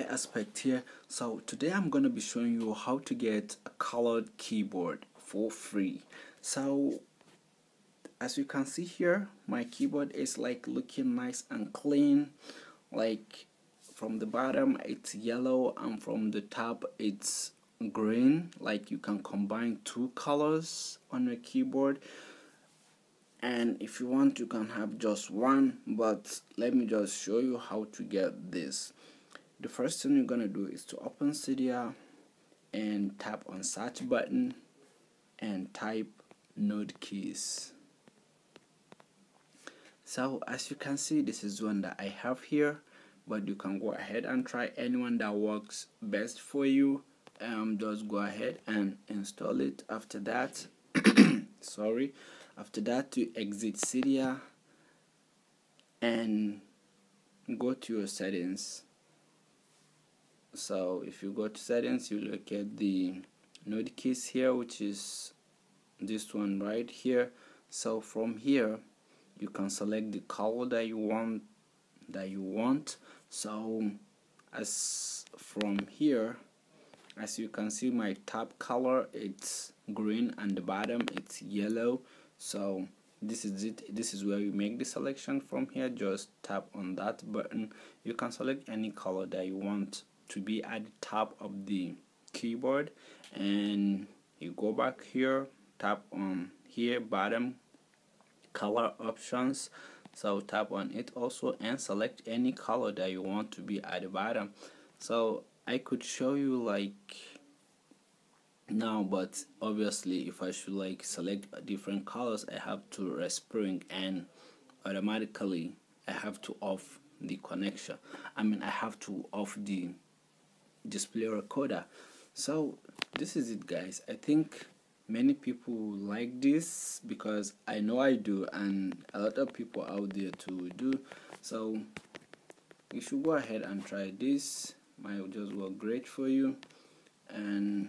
Aspect here. So today I'm going to be showing you how to get a colored keyboard for free. So as you can see here, my keyboard is like looking nice and clean. Like from the bottom it's yellow and from the top it's green. Like you can combine two colors on your keyboard, and if you want you can have just one, but let me just show you how to get this. The first thing you're gonna do is to open Cydia and tap on search button and type node keys. So as you can see, this is one that I have here, but you can go ahead and try anyone that works best for you. Just go ahead and install it. After that after that you exit Cydia and go to your settings. So if you go to settings, you look at the node keys here, which is this one right here. So from here you can select the color that you want. So as from here, as you can see, my top color it's green and the bottom it's yellow. So this is it. This is where you make the selection. From here, just tap on that button. You can select any color that you want to be at the top of the keyboard, and you go back here, tap on here bottom color options. So tap on it also and select any color that you want to be at the bottom. So I could show you like now, but obviously if I should like select different colors, I have to respring and automatically I have to off the connection. I have to off the display recorder. So this is it, guys. I think many people like this because I know I do, and a lot of people out there too do. So you should go ahead and try this. Might just work great for you and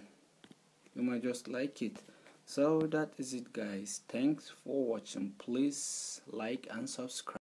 you might just like it. So that is it, guys. Thanks for watching. Please like and subscribe.